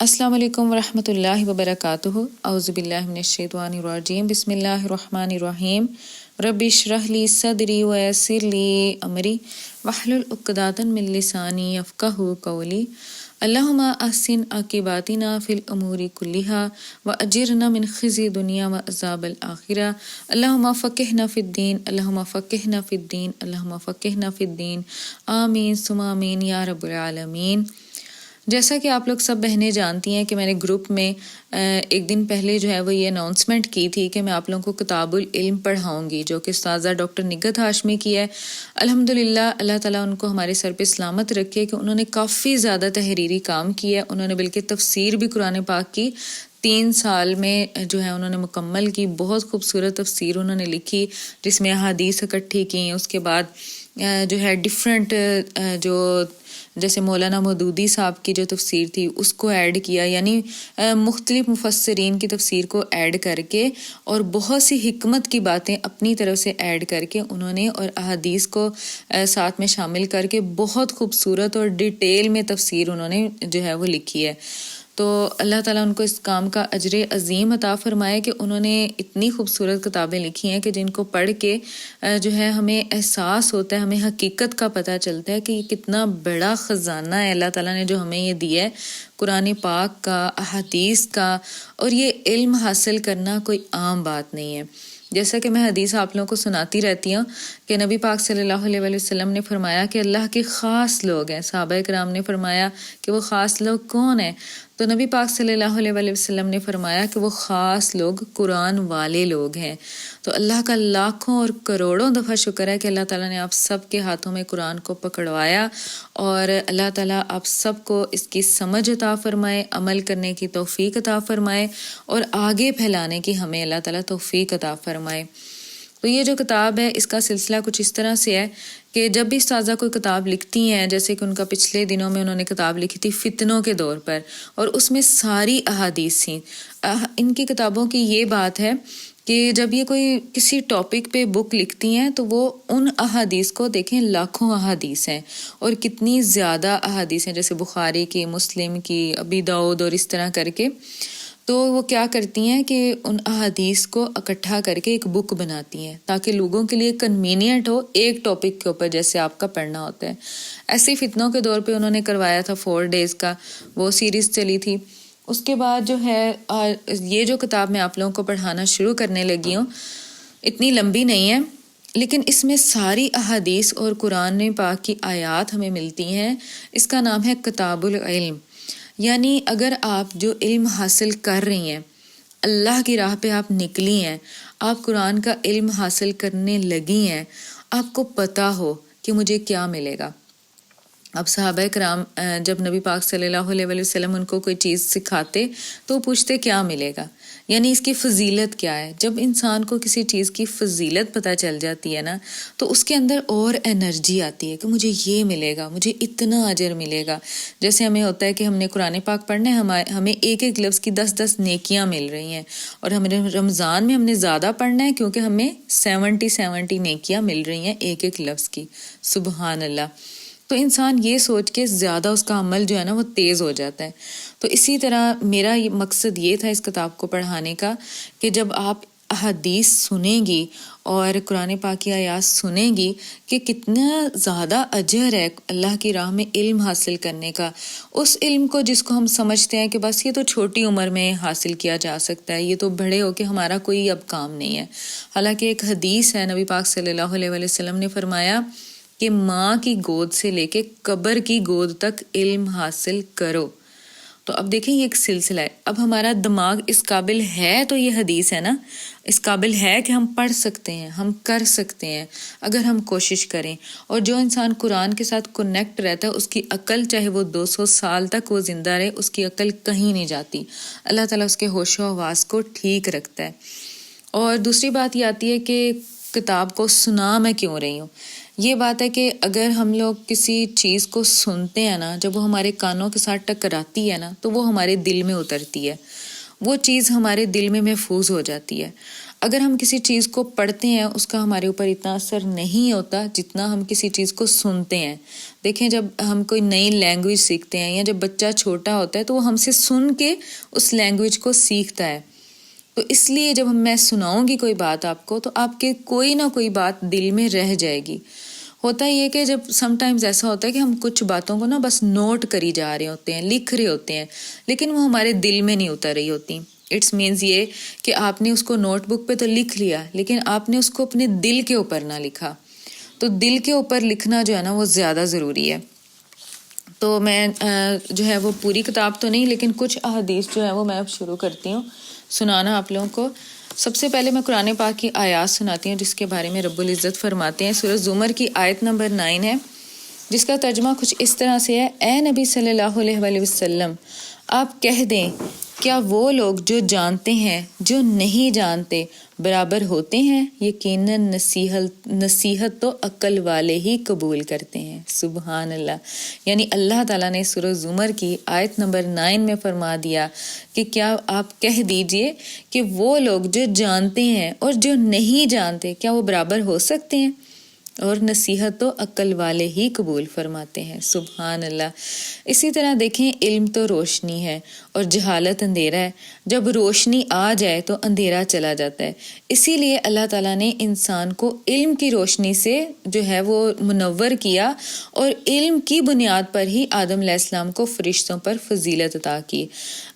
السلام علیکم ورحمۃ اللہ وبرکاتہ۔ اعوذ باللہ من الشیطان الرجیم، بسم اللہ الرحمن الرحیم۔ رب اشرح لی صدری ویسر لی امری واحلل عقدۃ من لسانی یفقہوا قولی۔ اللہم احسن عاقباتنا فی الامور کلہا واجرنا من خزی دنیا وعذاب الآخرہ۔ اللہم فقہنا فی الدین، اللہم فقہنا فی الدین، اللہم فقہنا فی الدین، آمین ثم آمین یا رب العالمین۔ جیسا کہ آپ لوگ سب بہنیں جانتی ہیں کہ میں نے گروپ میں ایک دن پہلے جو ہے وہ یہ اناؤنسمنٹ کی تھی کہ میں آپ لوگوں کو کتاب العلم پڑھاؤں گی، جو کہ استاذہ ڈاکٹر نگہت ہاشمی کی ہے۔ الحمدللہ اللہ تعالیٰ ان کو ہمارے سر پہ سلامت رکھے کہ انہوں نے کافی زیادہ تحریری کام کیا ہے۔ انہوں نے بلکہ تفسیر بھی قرآن پاک کی 3 سال میں جو ہے انہوں نے مکمل کی۔ بہت خوبصورت تفسیر انہوں نے لکھی جس میں احادیث اکٹھی کی، اس کے بعد جو ہے ڈیفرنٹ جو جیسے مولانا مودودی صاحب کی جو تفسیر تھی اس کو ایڈ کیا، یعنی مختلف مفسرین کی تفسیر کو ایڈ کر کے اور بہت سی حکمت کی باتیں اپنی طرف سے ایڈ کر کے انہوں نے اور احادیث کو ساتھ میں شامل کر کے بہت خوبصورت اور ڈیٹیل میں تفسیر انہوں نے جو ہے وہ لکھی ہے۔ تو اللہ تعالیٰ ان کو اس کام کا اجر عظیم عطا فرمائے کہ انہوں نے اتنی خوبصورت کتابیں لکھی ہیں کہ جن کو پڑھ کے جو ہے ہمیں احساس ہوتا ہے، ہمیں حقیقت کا پتہ چلتا ہے کہ یہ کتنا بڑا خزانہ ہے اللہ تعالیٰ نے جو ہمیں یہ دیا ہے قرآن پاک کا، احادیث کا۔ اور یہ علم حاصل کرنا کوئی عام بات نہیں ہے۔ جیسا کہ میں حدیث آپ لوگوں کو سناتی رہتی ہوں کہ نبی پاک صلی اللہ علیہ وسلم نے فرمایا کہ اللہ کے خاص لوگ ہیں۔ صحابہ کرام نے فرمایا کہ وہ خاص لوگ کون ہیں؟ تو نبی پاک صلی اللہ علیہ وسلم نے فرمایا کہ وہ خاص لوگ قرآن والے لوگ ہیں۔ تو اللہ کا لاکھوں اور کروڑوں دفعہ شکر ہے کہ اللہ تعالیٰ نے آپ سب کے ہاتھوں میں قرآن کو پکڑوایا، اور اللہ تعالیٰ آپ سب کو اس کی سمجھ عطا فرمائے، عمل کرنے کی توفیق عطا فرمائے، اور آگے پھیلانے کی ہمیں اللہ تعالیٰ توفیق عطا فرمائے۔ تو یہ جو کتاب ہے اس کا سلسلہ کچھ اس طرح سے ہے کہ جب بھی استاذہ کوئی کتاب لکھتی ہیں، جیسے کہ ان کا پچھلے دنوں میں انہوں نے کتاب لکھی تھی فتنوں کے دور پر، اور اس میں ساری احادیث تھیں۔ ان کی کتابوں کی یہ بات ہے کہ جب یہ کوئی کسی ٹاپک پہ بک لکھتی ہیں تو وہ ان احادیث کو دیکھیں، لاکھوں احادیث ہیں اور کتنی زیادہ احادیث ہیں، جیسے بخاری کی، مسلم کی، ابی داؤد، اور اس طرح کر کے۔ تو وہ کیا کرتی ہیں کہ ان احادیث کو اکٹھا کر کے ایک بک بناتی ہیں تاکہ لوگوں کے لیے کنوینئنٹ ہو ایک ٹاپک کے اوپر جیسے آپ کا پڑھنا ہوتا ہے۔ ایسے ہی فتنوں کے دور پہ انہوں نے کروایا تھا 4 days کا، وہ سیریز چلی تھی۔ اس کے بعد جو ہے یہ جو کتاب میں آپ لوگوں کو پڑھانا شروع کرنے لگی ہوں، اتنی لمبی نہیں ہے لیکن اس میں ساری احادیث اور قرآن پاک کی آیات ہمیں ملتی ہیں۔ اس کا نام ہے کتاب العلم، یعنی اگر آپ جو علم حاصل کر رہی ہیں، اللہ کی راہ پہ آپ نکلی ہیں، آپ قرآن کا علم حاصل کرنے لگی ہیں، آپ کو پتہ ہو کہ مجھے کیا ملے گا۔ اب صحابہ کرام جب نبی پاک صلی اللہ علیہ وسلم ان کو کوئی چیز سکھاتے تو وہ پوچھتے کیا ملے گا، یعنی اس کی فضیلت کیا ہے۔ جب انسان کو کسی چیز کی فضیلت پتہ چل جاتی ہے نا تو اس کے اندر اور انرجی آتی ہے کہ مجھے یہ ملے گا، مجھے اتنا اجر ملے گا۔ جیسے ہمیں ہوتا ہے کہ ہم نے قرآن پاک پڑھنا ہے، ہمیں ایک ایک لفظ کی 10 نیکیاں مل رہی ہیں، اور ہمیں رمضان میں ہم نے زیادہ پڑھنا ہے کیونکہ ہمیں 70 نیکیاں مل رہی ہیں ایک ایک لفظ کی۔ سبحان اللہ۔ تو انسان یہ سوچ کے زیادہ اس کا عمل جو ہے نا وہ تیز ہو جاتا ہے۔ تو اسی طرح میرا مقصد یہ تھا اس کتاب کو پڑھانے کا کہ جب آپ احادیث سنیں گی اور قرآن پاک کی آیات سنیں گی کہ کتنا زیادہ اجر ہے اللہ کی راہ میں علم حاصل کرنے کا، اس علم کو جس کو ہم سمجھتے ہیں کہ بس یہ تو چھوٹی عمر میں حاصل کیا جا سکتا ہے، یہ تو بڑے ہو کے ہمارا کوئی اب کام نہیں ہے۔ حالانکہ ایک حدیث ہے، نبی پاک صلی اللہ علیہ وسلم نے فرمایا کہ ماں کی گود سے لے کے قبر کی گود تک علم حاصل کرو۔ تو اب دیکھیں یہ ایک سلسلہ ہے۔ اب ہمارا دماغ اس قابل ہے تو یہ حدیث ہے نا، اس قابل ہے کہ ہم پڑھ سکتے ہیں، ہم کر سکتے ہیں اگر ہم کوشش کریں۔ اور جو انسان قرآن کے ساتھ کنیکٹ رہتا ہے اس کی عقل چاہے وہ 200 سال تک وہ زندہ رہے، اس کی عقل کہیں نہیں جاتی۔ اللہ تعالیٰ اس کے ہوش و حواس کو ٹھیک رکھتا ہے۔ اور دوسری بات یہ آتی ہے کہ کتاب کو سنا میں کیوں رہی ہوں، یہ بات ہے کہ اگر ہم لوگ کسی چیز کو سنتے ہیں نا، جب وہ ہمارے کانوں کے ساتھ ٹکراتی ہے نا تو وہ ہمارے دل میں اترتی ہے، وہ چیز ہمارے دل میں محفوظ ہو جاتی ہے۔ اگر ہم کسی چیز کو پڑھتے ہیں اس کا ہمارے اوپر اتنا اثر نہیں ہوتا جتنا ہم کسی چیز کو سنتے ہیں. دیکھیں جب ہم کوئی نئی لینگویج سیکھتے ہیں یا جب بچہ چھوٹا ہوتا ہے تو وہ ہم سے سن کے اس لینگویج کو سیکھتا ہے. تو اس لیے جب میں سناؤں گی کوئی بات آپ کو تو آپ کے کوئی نہ کوئی بات دل میں رہ جائے گی. ہوتا یہ کہ جب سم ٹائمز ایسا ہوتا ہے کہ ہم کچھ باتوں کو نا بس نوٹ کری جا رہے ہوتے ہیں، لکھ رہے ہوتے ہیں، لیکن وہ ہمارے دل میں نہیں اتر رہی ہوتی. اٹس مینز یہ کہ آپ نے اس کو نوٹ بک پہ تو لکھ لیا لیکن آپ نے اس کو اپنے دل کے اوپر نہ لکھا. تو دل کے اوپر لکھنا جو ہے نا وہ زیادہ ضروری ہے. تو میں جو ہے وہ پوری کتاب تو نہیں لیکن کچھ احادیث جو ہے وہ میں اب شروع کرتی ہوں سنانا آپ لوگوں کو. سب سے پہلے میں قرآن پاک کی آیات سناتی ہوں جس کے بارے میں رب العزت فرماتے ہیں. سورہ زمر کی آیت نمبر 9 ہے جس کا ترجمہ کچھ اس طرح سے ہے: اے نبی صلی اللہ علیہ وآلہ وسلم آپ کہہ دیں کیا وہ لوگ جو جانتے ہیں جو نہیں جانتے برابر ہوتے ہیں؟ یقیناً نصیحت تو عقل والے ہی قبول کرتے ہیں. سبحان اللہ. یعنی اللہ تعالیٰ نے سورہ زمر کی آیت نمبر 9 میں فرما دیا کہ کیا آپ کہہ دیجئے کہ وہ لوگ جو جانتے ہیں اور جو نہیں جانتے کیا وہ برابر ہو سکتے ہیں؟ اور نصیحت تو عقل والے ہی قبول فرماتے ہیں. سبحان اللہ. اسی طرح دیکھیں علم تو روشنی ہے اور جہالت اندھیرا ہے. جب روشنی آ جائے تو اندھیرا چلا جاتا ہے. اسی لیے اللہ تعالیٰ نے انسان کو علم کی روشنی سے جو ہے وہ منور کیا اور علم کی بنیاد پر ہی آدم علیہ السلام کو فرشتوں پر فضیلت عطا کی.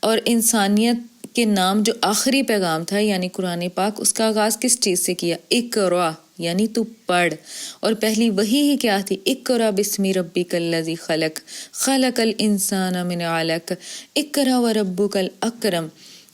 اور انسانیت کے نام جو آخری پیغام تھا یعنی قرآن پاک، اس کا آغاز کس چیز سے کیا؟ اقرا، یعنی تو پڑھ. اور پہلی وحی ہی کیا تھی؟ اقرا بسم ربک الذی خلق خلق الانسان من علق اقرا وربک الاکرم.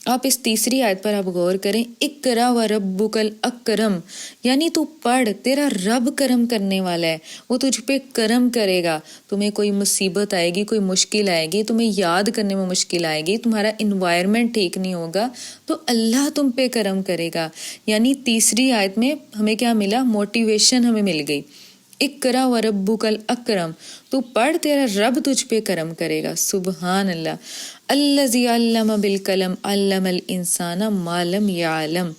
آپ اس تیسری آیت پر آپ غور کریں. اقرا وربک الاکرم یعنی تو پڑھ، تیرا رب کرم کرنے والا ہے، وہ تجھ پہ کرم کرے گا. تمہیں کوئی مصیبت آئے گی، کوئی مشکل آئے گی، تمہیں یاد کرنے میں مشکل آئے گی، تمہارا انوائرمنٹ ٹھیک نہیں ہوگا تو اللہ تم پہ کرم کرے گا. یعنی تیسری آیت میں ہمیں کیا ملا؟ موٹیویشن ہمیں مل گئی. اقرا وربک الاکرم، تو پڑھ، تیرا رب تجھ پہ کرم کرے گا. سبحان اللہ. الذی علم بالقلم علم الانسان ما لم یعلم.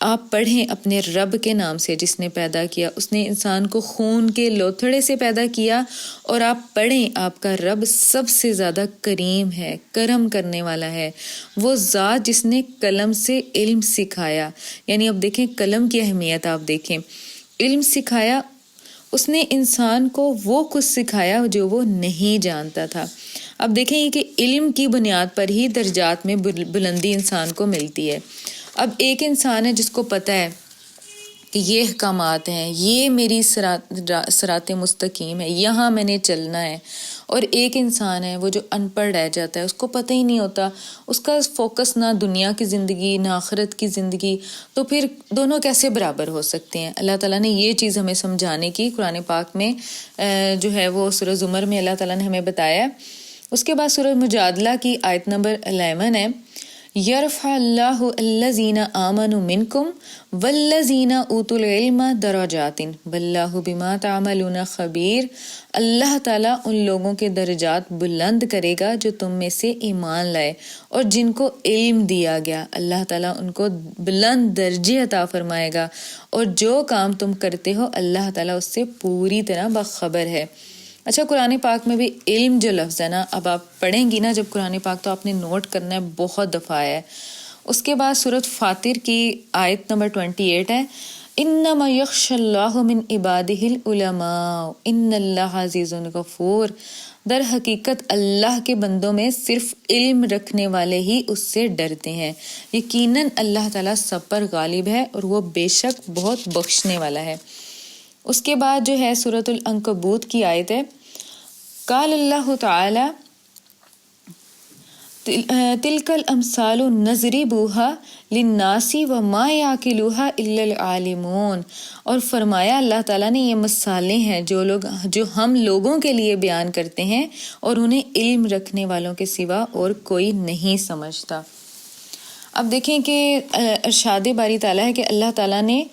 آپ پڑھیں اپنے رب کے نام سے جس نے پیدا کیا. اس نے انسان کو خون کے لوتھڑے سے پیدا کیا. اور آپ پڑھیں آپ کا رب سب سے زیادہ کریم ہے، کرم کرنے والا ہے. وہ ذات جس نے قلم سے علم سکھایا. یعنی اب دیکھیں قلم کی اہمیت، آپ دیکھیں علم سکھایا. اس نے انسان کو وہ کچھ سکھایا جو وہ نہیں جانتا تھا. اب دیکھیں یہ کہ علم کی بنیاد پر ہی درجات میں بلندی انسان کو ملتی ہے. اب ایک انسان ہے جس کو پتہ ہے کہ یہ احکامات ہیں، یہ میری صراط مستقیم ہے، یہاں میں نے چلنا ہے. اور ایک انسان ہے وہ جو ان پڑھ رہ جاتا ہے، اس کو پتہ ہی نہیں ہوتا، اس کا فوکس نہ دنیا کی زندگی نہ آخرت کی زندگی. تو پھر دونوں کیسے برابر ہو سکتے ہیں؟ اللہ تعالیٰ نے یہ چیز ہمیں سمجھانے کی قرآن پاک میں جو ہے وہ سورہ زمر میں اللہ تعالیٰ نے ہمیں بتایا. اس کے بعد سورہ مجادلہ کی آیت نمبر 11 ہے: یرفع اللہ الذین آمنوا منکم والذین اوتوا العلم درجات واللہ بما تعملون خبیر. اللہ تعالیٰ ان لوگوں کے درجات بلند کرے گا جو تم میں سے ایمان لائے اور جن کو علم دیا گیا. اللہ تعالیٰ ان کو بلند درجے عطا فرمائے گا اور جو کام تم کرتے ہو اللہ تعالیٰ اس سے پوری طرح باخبر ہے. اچھا، قرآن پاک میں بھی علم جو لفظ ہے نا، اب آپ پڑھیں گی نا جب قرآن پاک تو آپ نے نوٹ کرنا ہے، بہت دفعہ ہے. اس کے بعد سورۃ فاطر کی آیت نمبر 28 ہے: انما یخشی اللہ من عبادہ العلماء ان اللہ عزیز غفور. در حقیقت اللہ کے بندوں میں صرف علم رکھنے والے ہی اس سے ڈرتے ہیں. یقیناً اللہ تعالیٰ سب پر غالب ہے اور وہ بے شک بہت بخشنے والا ہے. اس کے بعد جو ہے سورۃ العنکبوت کی آیت ہے: قال اللہ تعالی تلک الامثال نضربها للناس وما یعقلها الا العالمون. اور فرمایا اللہ تعالیٰ نے یہ مثالیں ہیں جو ہم لوگوں کے لیے بیان کرتے ہیں اور انہیں علم رکھنے والوں کے سوا اور کوئی نہیں سمجھتا. اب دیکھیں کہ ارشاد باری تعالیٰ ہے کہ اللہ تعالیٰ نے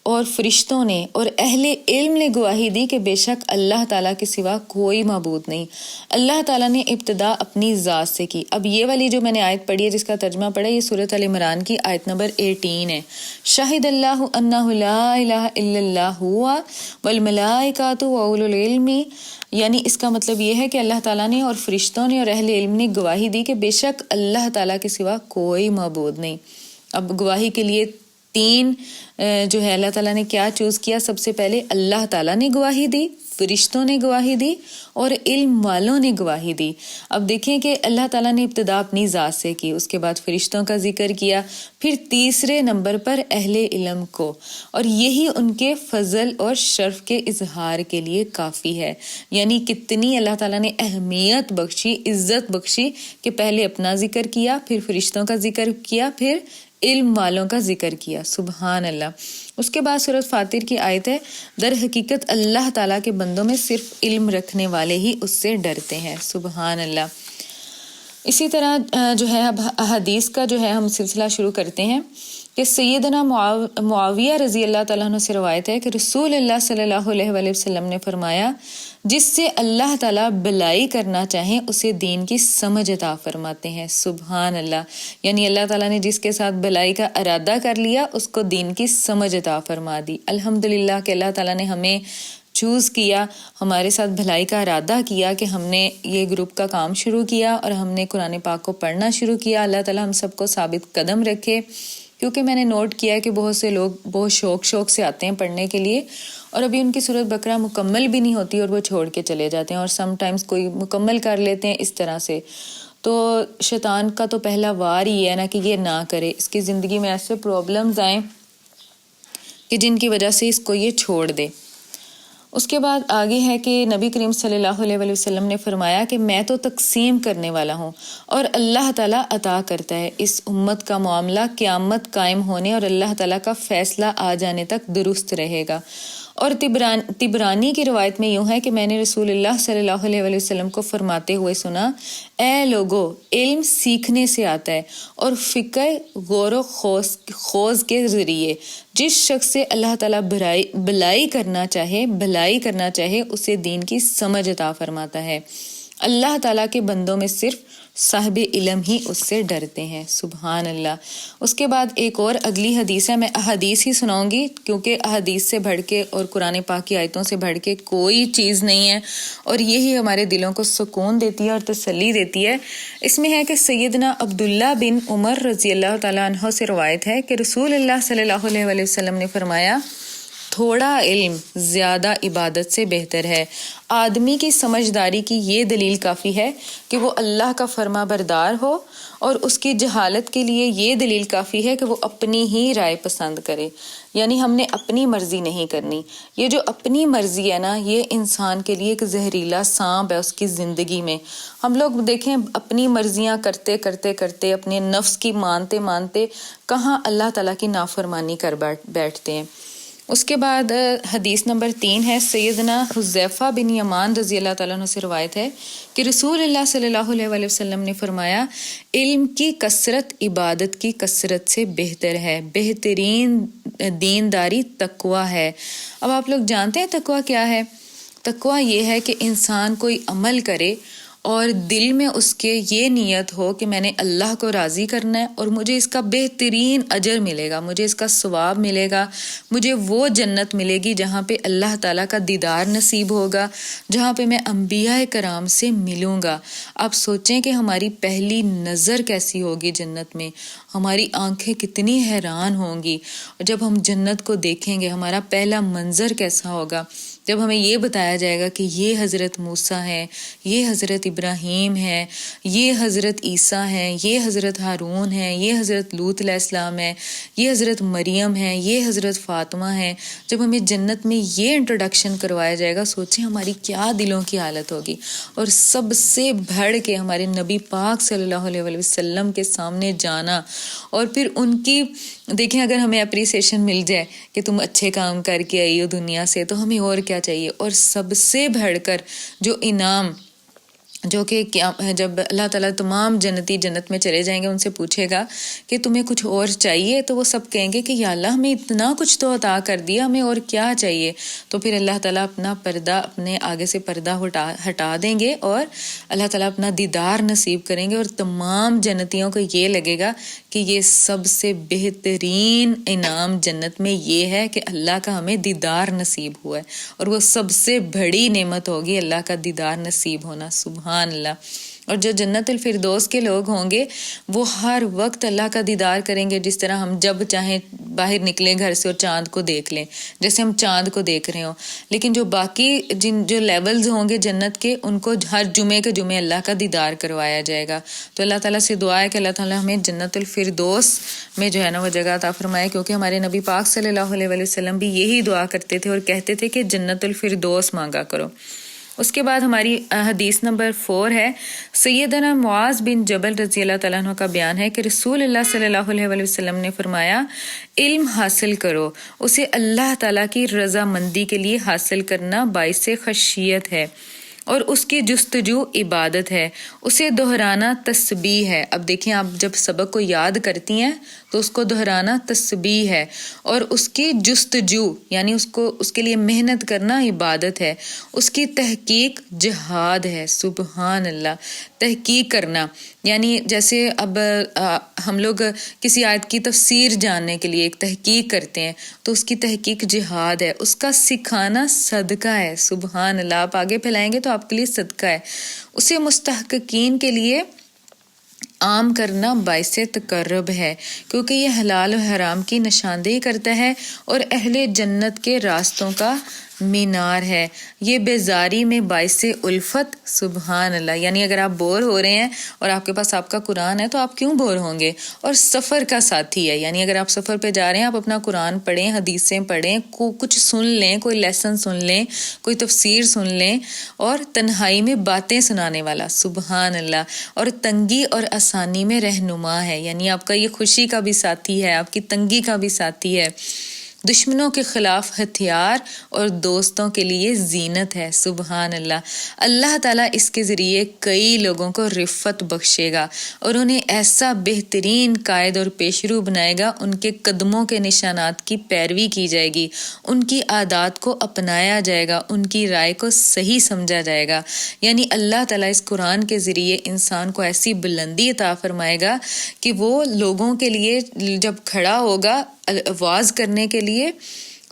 اور فرشتوں نے اور اہل علم نے گواہی دی کہ بے شک اللہ تعالیٰ کے سوا کوئی معبود نہیں۔ اللہ تعالیٰ نے ابتدا اپنی ذات سے کی۔ اب یہ والی جو میں نے آیت پڑھی ہے جس کا ترجمہ پڑھا، یہ سورۃ ال عمران کی آیت نمبر 18 ہے۔ شاہد اللہ انہ لا الہ الا اللہ ہوا والملائکۃ واولو العلم، یعنی اس کا مطلب یہ ہے کہ اللہ تعالیٰ نے اور فرشتوں نے اور اہل علم نے گواہی دی کہ بے شک اللہ تعالیٰ کے سوا کوئی معبود نہیں۔ اب گواہی کے لیے تین جو ہے اللہ تعالیٰ نے کیا چوز کیا؟ سب سے پہلے اللہ تعالیٰ نے گواہی دی، فرشتوں نے گواہی دی اور علم والوں نے گواہی دی۔ اب دیکھیں کہ اللہ تعالیٰ نے ابتدا اپنی ذات سے کی، اس کے بعد فرشتوں کا ذکر کیا، پھر تیسرے نمبر پر اہل علم کو، اور یہی ان کے فضل اور شرف کے اظہار کے لیے کافی ہے۔ یعنی کتنی اللہ تعالیٰ نے اہمیت بخشی، عزت بخشی کہ پہلے اپنا ذکر کیا، پھر فرشتوں کا ذکر کیا، پھر علم والوں کا ذکر کیا۔ سبحان اللہ۔ اس کے بعد سورۃ فاطر کی آیت ہے، در حقیقت اللہ تعالیٰ کے بندوں میں صرف علم رکھنے والے ہی اس سے ڈرتے ہیں۔ سبحان اللہ۔ اسی طرح جو ہے اب احادیث کا جو ہے ہم سلسلہ شروع کرتے ہیں کہ سیدنا معاویہ رضی اللہ تعالیٰ عنہ سے روایت ہے کہ رسول اللہ صلی اللہ علیہ وآلہ وسلم نے فرمایا، جس سے اللہ تعالیٰ بلائی کرنا چاہیں اسے دین کی سمجھ عطا فرماتے ہیں۔ سبحان اللہ۔ یعنی اللہ تعالیٰ نے جس کے ساتھ بلائی کا ارادہ کر لیا اس کو دین کی سمجھ عطا فرما دی۔ الحمدللہ کہ اللہ تعالیٰ نے ہمیں چوز کیا، ہمارے ساتھ بھلائی کا ارادہ کیا کہ ہم نے یہ گروپ کا کام شروع کیا اور ہم نے قرآن پاک کو پڑھنا شروع کیا۔ اللہ تعالیٰ ہم سب کو ثابت قدم رکھے، کیونکہ میں نے نوٹ کیا کہ بہت سے لوگ بہت شوق سے آتے ہیں پڑھنے کے لیے، اور ابھی ان کی سورۃ بقرہ مکمل بھی نہیں ہوتی اور وہ چھوڑ کے چلے جاتے ہیں، اور سم ٹائمز کوئی مکمل کر لیتے ہیں اس طرح سے۔ تو شیطان کا تو پہلا وار ہی ہے نا کہ یہ نہ کرے، اس کی زندگی میں ایسے پرابلمز آئیں کہ جن کی وجہ سے اس کو یہ چھوڑ دے۔ اس کے بعد آگے ہے کہ نبی کریم صلی اللہ علیہ وآلہ وسلم نے فرمایا کہ میں تو تقسیم کرنے والا ہوں اور اللہ تعالیٰ عطا کرتا ہے۔ اس امت کا معاملہ قیامت قائم ہونے اور اللہ تعالیٰ کا فیصلہ آ جانے تک درست رہے گا۔ اور طبرانی کی روایت میں یوں ہے کہ میں نے رسول اللہ صلی اللہ علیہ وآلہ وسلم کو فرماتے ہوئے سنا، اے لوگو، علم سیکھنے سے آتا ہے اور فقہ غور و خوض کے ذریعے جس شخص سے اللہ تعالیٰ بلائی کرنا چاہے اسے دین کی سمجھ عطا فرماتا ہے۔ اللہ تعالیٰ کے بندوں میں صرف صاحب علم ہی اس سے ڈرتے ہیں۔ سبحان اللہ۔ اس کے بعد ایک اور اگلی حدیث ہے، میں احادیث ہی سناؤں گی کیونکہ احادیث سے بڑھ کے اور قرآن پاک کی آیتوں سے بڑھ کے کوئی چیز نہیں ہے، اور یہی ہمارے دلوں کو سکون دیتی ہے اور تسلی دیتی ہے۔ اس میں ہے کہ سیدنا عبداللہ بن عمر رضی اللہ تعالیٰ عنہ سے روایت ہے کہ رسول اللہ صلی اللہ علیہ وآلہ وسلم نے فرمایا، تھوڑا علم زیادہ عبادت سے بہتر ہے۔ آدمی کی سمجھداری کی یہ دلیل کافی ہے کہ وہ اللہ کا فرما بردار ہو، اور اس کی جہالت کے لیے یہ دلیل کافی ہے کہ وہ اپنی ہی رائے پسند کرے۔ یعنی ہم نے اپنی مرضی نہیں کرنی۔ یہ جو اپنی مرضی ہے نا، یہ انسان کے لیے ایک زہریلا سانپ ہے اس کی زندگی میں۔ ہم لوگ دیکھیں اپنی مرضیاں کرتے کرتے اپنے نفس کی مانتے کہاں اللہ تعالیٰ کی نافرمانی کر بیٹھتے ہیں۔ اس کے بعد حدیث نمبر 3 ہے، سیدنا حذیفہ بن یمان رضی اللہ تعالیٰ عنہ سے روایت ہے کہ رسول اللہ صلی اللہ علیہ وآلہ وسلم نے فرمایا، علم کی کثرت عبادت کی کثرت سے بہتر ہے، بہترین دینداری تقوی ہے۔ اب آپ لوگ جانتے ہیں تقوی کیا ہے؟ تقوی یہ ہے کہ انسان کوئی عمل کرے اور دل میں اس کے یہ نیت ہو کہ میں نے اللہ کو راضی کرنا ہے اور مجھے اس کا بہترین اجر ملے گا، مجھے اس کا ثواب ملے گا، مجھے وہ جنت ملے گی جہاں پہ اللہ تعالیٰ کا دیدار نصیب ہوگا، جہاں پہ میں انبیاء کرام سے ملوں گا۔ آپ سوچیں کہ ہماری پہلی نظر کیسی ہوگی جنت میں، ہماری آنکھیں کتنی حیران ہوں گی جب ہم جنت کو دیکھیں گے، ہمارا پہلا منظر کیسا ہوگا جب ہمیں یہ بتایا جائے گا کہ یہ حضرت موسیٰ ہے، یہ حضرت ابراہیم ہے، یہ حضرت عیسیٰ ہے، یہ حضرت ہارون ہے، یہ حضرت لوط علیہ السلام ہے، یہ حضرت مریم ہے، یہ حضرت فاطمہ ہے۔ جب ہمیں جنت میں یہ انٹروڈکشن کروایا جائے گا، سوچیں ہماری کیا دلوں کی حالت ہوگی۔ اور سب سے بڑھ کے ہمارے نبی پاک صلی اللہ علیہ وآلہ وسلم کے سامنے جانا، اور پھر ان کی دیکھیں اگر ہمیں اپریسیشن مل جائے کہ تم اچھے کام کر کے آئی ہو دنیا سے، تو ہمیں اور کیا چاہیے۔ اور سب سے بڑھ کر جو انعام جو کہ جب اللہ تعالیٰ تمام جنتی جنت میں چلے جائیں گے ان سے پوچھے گا کہ تمہیں کچھ اور چاہیے، تو وہ سب کہیں گے کہ یا اللہ ہمیں اتنا کچھ تو عطا کر دیا، ہمیں اور کیا چاہیے؟ تو پھر اللہ تعالیٰ اپنا پردہ، اپنے آگے سے پردہ ہٹا دیں گے اور اللہ تعالیٰ اپنا دیدار نصیب کریں گے، اور تمام جنتیوں کو یہ لگے گا کہ یہ سب سے بہترین انعام جنت میں یہ ہے کہ اللہ کا ہمیں دیدار نصیب ہوا ہے، اور وہ سب سے بڑی نعمت ہوگی اللہ کا دیدار نصیب ہونا، سبحان اللہ۔ اور جو جنت الفردوس کے لوگ ہوں گے وہ ہر وقت اللہ کا دیدار کریں گے، جس طرح ہم جب چاہیں باہر نکلیں گھر سے اور چاند کو دیکھ لیں، جیسے ہم چاند کو دیکھ رہے ہوں۔ لیکن جو باقی جو لیولز ہوں گے جنت کے، ان کو ہر جمعے کے جمعے اللہ کا دیدار کروایا جائے گا۔ تو اللہ تعالیٰ سے دعا ہے کہ اللہ تعالیٰ ہمیں جنت الفردوس میں جو ہے نا وہ جگہ عطا فرمائے، کیونکہ ہمارے نبی پاک صلی اللہ علیہ وسلم بھی یہی دعا کرتے تھے اور کہتے تھے کہ جنت الفردوس مانگا کرو۔ اس کے بعد ہماری حدیث نمبر 4 ہے، سیدنا معاذ بن جبل رضی اللہ تعالیٰ عنہ کا بیان ہے کہ رسول اللہ صلی اللہ علیہ وسلم نے فرمایا، علم حاصل کرو، اسے اللہ تعالیٰ کی رضامندی کے لیے حاصل کرنا باعث خشیت ہے، اور اس کی جستجو عبادت ہے، اسے دہرانا تسبیح ہے۔ اب دیکھیں، آپ جب سبق کو یاد کرتی ہیں تو اس کو دہرانا تسبیح ہے، اور اس کی جستجو یعنی اس کے لیے محنت کرنا عبادت ہے، اس کی تحقیق جہاد ہے، سبحان اللہ۔ تحقیق کرنا یعنی جیسے اب ہم لوگ کسی آیت کی تفسیر جاننے کے لیے ایک تحقیق کرتے ہیں، تو اس کی تحقیق جہاد ہے، اس کا سکھانا صدقہ ہے، سبحان اللہ۔ آپ آگے پھیلائیں گے تو آپ کے لیے صدقہ ہے، اسے مستحققین کے لیے عام کرنا باعث تقرب ہے، کیونکہ یہ حلال و حرام کی نشاندہی کرتا ہے اور اہل جنت کے راستوں کا مینار ہے، یہ بیزاری میں باعث الفت، سبحان اللہ۔ یعنی اگر آپ بور ہو رہے ہیں اور آپ کے پاس آپ کا قرآن ہے تو آپ کیوں بور ہوں گے؟ اور سفر کا ساتھی ہے، یعنی اگر آپ سفر پہ جا رہے ہیں، آپ اپنا قرآن پڑھیں، حدیثیں پڑھیں، کچھ سن لیں، کوئی لیسن سن لیں، کوئی تفسیر سن لیں، اور تنہائی میں باتیں سنانے والا، سبحان اللہ۔ اور تنگی اور آسانی میں رہنما ہے، یعنی آپ کا یہ خوشی کا بھی ساتھی ہے، آپ کی تنگی کا بھی ساتھی ہے، دشمنوں کے خلاف ہتھیار اور دوستوں کے لیے زینت ہے، سبحان اللہ۔ اللہ تعالیٰ اس کے ذریعے کئی لوگوں کو رفت بخشے گا اور انہیں ایسا بہترین قائد اور پیشرو بنائے گا، ان کے قدموں کے نشانات کی پیروی کی جائے گی، ان کی عادات کو اپنایا جائے گا، ان کی رائے کو صحیح سمجھا جائے گا۔ یعنی اللہ تعالیٰ اس قرآن کے ذریعے انسان کو ایسی بلندی عطا فرمائے گا کہ وہ لوگوں کے لیے جب کھڑا ہوگا آواز کرنے کے لیے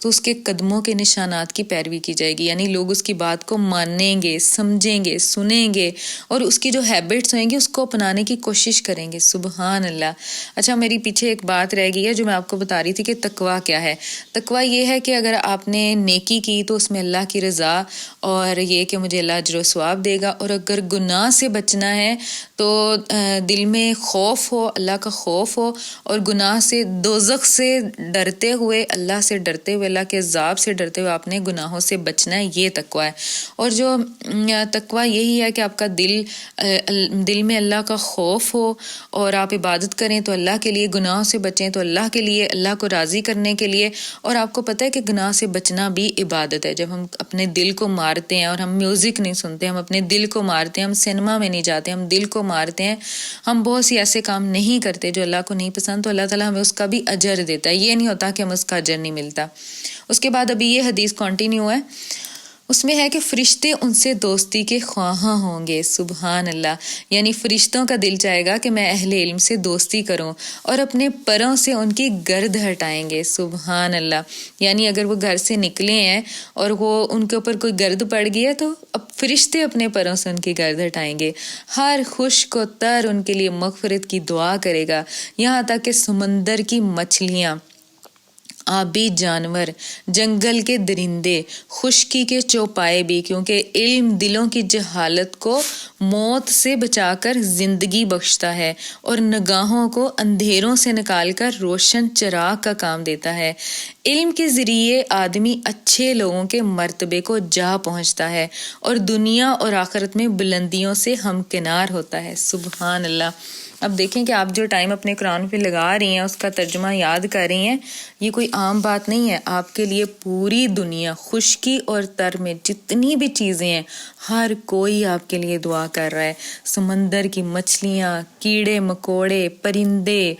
تو اس کے قدموں کے نشانات کی پیروی کی جائے گی، یعنی لوگ اس کی بات کو مانیں گے، سمجھیں گے، سنیں گے، اور اس کی جو ہیبٹس ہوئیں گی اس کو اپنانے کی کوشش کریں گے، سبحان اللہ۔ اچھا، میری پیچھے ایک بات رہ گئی ہے جو میں آپ کو بتا رہی تھی کہ تقویٰ کیا ہے۔ تقویٰ یہ ہے کہ اگر آپ نے نیکی کی تو اس میں اللہ کی رضا اور یہ کہ مجھے اللہ اجر و ثواب دے گا، اور اگر گناہ سے بچنا ہے تو دل میں خوف ہو، اللہ کا خوف ہو، اور گناہ سے، دوزخ سے ڈرتے ہوئے، اللہ سے ڈرتے ہوئے، اللہ کے عذاب سے ڈرتے ہوئے آپ نے گناہوں سے بچنا ہے، یہ تقویٰ ہے۔ اور جو تقویٰ یہی ہے کہ آپ کا دل میں اللہ کا خوف ہو، اور آپ عبادت کریں تو اللہ کے لیے، گناہوں سے بچیں تو اللہ کے لیے، اللہ کو راضی کرنے کے لیے۔ اور آپ کو پتہ ہے کہ گناہ سے بچنا بھی عبادت ہے۔ جب ہم اپنے دل کو مارتے ہیں، اور ہم میوزک نہیں سنتے، ہم اپنے دل کو مارتے ہیں، ہم سینما میں نہیں جاتے، ہم دل کو مارتے ہیں، ہم بہت سی ایسے کام نہیں کرتے جو اللہ کو نہیں پسند، تو اللہ تعالیٰ ہمیں اس کا بھی اجر دیتا ہے، یہ نہیں ہوتا کہ ہمیں اس کا اجر نہیں ملتا۔ اس کے بعد ابھی یہ حدیث کنٹینیو ہے، اس میں ہے کہ فرشتے ان سے دوستی کے خواہاں ہوں گے، سبحان اللہ۔ یعنی فرشتوں کا دل چاہے گا کہ میں اہل علم سے دوستی کروں، اور اپنے پروں سے ان کی گرد ہٹائیں گے، سبحان اللہ۔ یعنی اگر وہ گھر سے نکلے ہیں اور وہ ان کے اوپر کوئی گرد پڑ گئی ہے تو اب فرشتے اپنے پروں سے ان کی گرد ہٹائیں گے، ہر خشک و تر ان کے لیے مغفرت کی دعا کرے گا، یہاں تک کہ سمندر کی مچھلیاں، آبی جانور، جنگل کے درندے، خشکی کے چوپائے بھی، کیونکہ علم دلوں کی جہالت کو موت سے بچا کر زندگی بخشتا ہے، اور نگاہوں کو اندھیروں سے نکال کر روشن چراغ کا کام دیتا ہے۔ علم کے ذریعے آدمی اچھے لوگوں کے مرتبے کو جا پہنچتا ہے اور دنیا اور آخرت میں بلندیوں سے ہمکنار ہوتا ہے، سبحان اللہ۔ اب دیکھیں کہ آپ جو ٹائم اپنے قرآن پہ لگا رہی ہیں، اس کا ترجمہ یاد کر رہی ہیں، یہ کوئی عام بات نہیں ہے، آپ کے لیے پوری دنیا، خشکی اور تر میں جتنی بھی چیزیں ہیں ہر کوئی آپ کے لیے دعا کر رہا ہے. سمندر کی مچھلیاں، کیڑے مکوڑے، پرندے،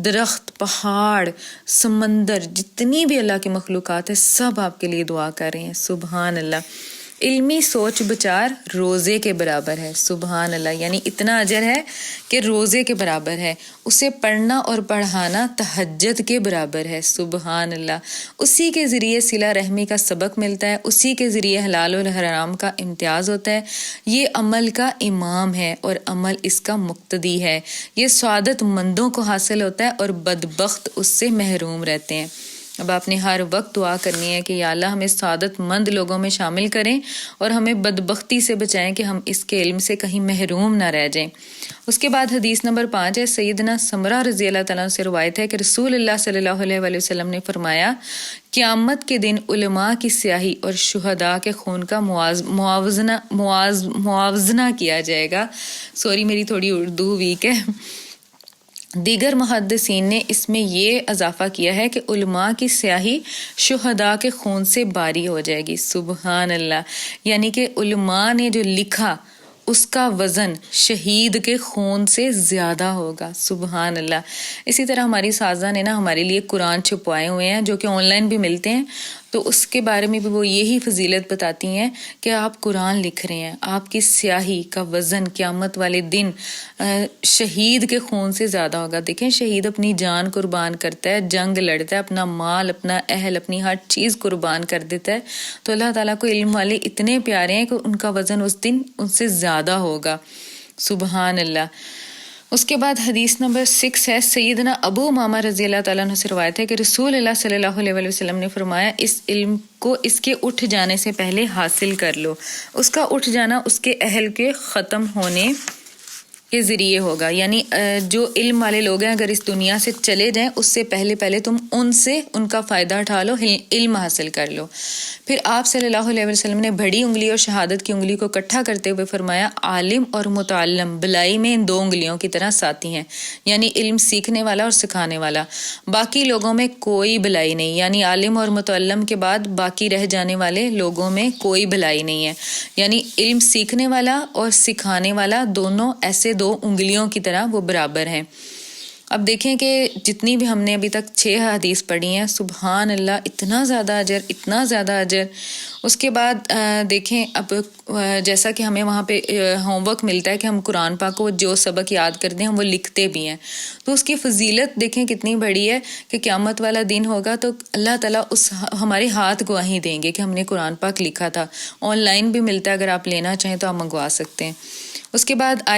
درخت، پہاڑ، سمندر، جتنی بھی اللہ کی مخلوقات ہے سب آپ کے لیے دعا کر رہے ہیں. سبحان اللہ. علمی سوچ بچار روزے کے برابر ہے. سبحان اللہ. یعنی اتنا اجر ہے کہ روزے کے برابر ہے. اسے پڑھنا اور پڑھانا تہجد کے برابر ہے. سبحان اللہ. اسی کے ذریعے صلہ رحمی کا سبق ملتا ہے، اسی کے ذریعے حلال و حرام کا امتیاز ہوتا ہے. یہ عمل کا امام ہے اور عمل اس کا مقتدی ہے. یہ سعادت مندوں کو حاصل ہوتا ہے اور بدبخت اس سے محروم رہتے ہیں. اب آپ نے ہر وقت دعا کرنی ہے کہ یا اللہ ہمیں سعادت مند لوگوں میں شامل کریں اور ہمیں بدبختی سے بچائیں کہ ہم اس کے علم سے کہیں محروم نہ رہ جائیں. اس کے بعد حدیث نمبر 5 ہے. سیدنا سمرہ رضی اللہ تعالیٰ سے روایت ہے کہ رسول اللہ صلی اللہ علیہ وآلہ وسلم نے فرمایا قیامت کے دن علماء کی سیاہی اور شہداء کے خون کا موازنہ کیا جائے گا. سوری میری تھوڑی اردو ویک ہے. دیگر محدثین نے اس میں یہ اضافہ کیا ہے کہ علماء کی سیاہی شہداء کے خون سے باری ہو جائے گی. سبحان اللہ. یعنی کہ علماء نے جو لکھا اس کا وزن شہید کے خون سے زیادہ ہوگا. سبحان اللہ. اسی طرح ہماری اساتذہ نے ہمارے لیے قرآن چھپوائے ہوئے ہیں جو کہ آن لائن بھی ملتے ہیں، تو اس کے بارے میں بھی وہ یہی فضیلت بتاتی ہیں کہ آپ قرآن لکھ رہے ہیں، آپ کی سیاہی کا وزن قیامت والے دن شہید کے خون سے زیادہ ہوگا. دیکھیں شہید اپنی جان قربان کرتا ہے، جنگ لڑتا ہے، اپنا مال، اپنا اہل، اپنی ہر چیز قربان کر دیتا ہے، تو اللہ تعالیٰ کو علم والے اتنے پیارے ہیں کہ ان کا وزن اس دن ان سے زیادہ ہوگا. سبحان اللہ. اس کے بعد حدیث نمبر 6 ہے. سیدنا ابو امامہ رضی اللہ تعالیٰ عنہ سے روایت ہے کہ رسول اللہ صلی اللہ علیہ وسلم نے فرمایا اس علم کو اس کے اٹھ جانے سے پہلے حاصل کر لو. اس کا اٹھ جانا اس کے اہل کے ختم ہونے کے ذریعے ہوگا. یعنی جو علم والے لوگ ہیں اگر اس دنیا سے چلے جائیں اس سے پہلے تم ان سے ان کا فائدہ اٹھا لو، علم حاصل کر لو. پھر آپ صلی اللہ علیہ وسلم نے بڑی انگلی اور شہادت کی انگلی کو اکٹھا کرتے ہوئے فرمایا عالم اور متعلم بلائی میں ان دو انگلیوں کی طرح ساتھی ہیں. یعنی علم سیکھنے والا اور سکھانے والا. باقی لوگوں میں کوئی بلائی نہیں. یعنی عالم اور متعلم کے بعد باقی رہ جانے والے لوگوں میں کوئی بلائی نہیں ہے. یعنی علم سیکھنے والا اور سکھانے والا دونوں ایسے 2 انگلیوں کی طرح وہ برابر ہیں. اب دیکھیں کہ جتنی بھی ہم نے ابھی تک 6 حدیث پڑھی ہیں، سبحان اللہ، اتنا زیادہ اجر، اتنا زیادہ اجر. اس کے بعد دیکھیں اب جیسا کہ ہمیں وہاں پہ ہوم ورک ملتا ہے کہ ہم قرآن پاک کو جو سبق یاد کرتے ہیں ہم وہ لکھتے بھی ہیں، تو اس کی فضیلت دیکھیں کتنی بڑی ہے کہ قیامت والا دن ہوگا تو اللہ تعالیٰ ہمارے ہاتھ گواہی دیں گے کہ ہم نے قرآن پاک لکھا تھا. آن لائن بھی ملتا ہے، اگر آپ لینا چاہیں تو آپ منگوا سکتے ہیں. اس کے بعد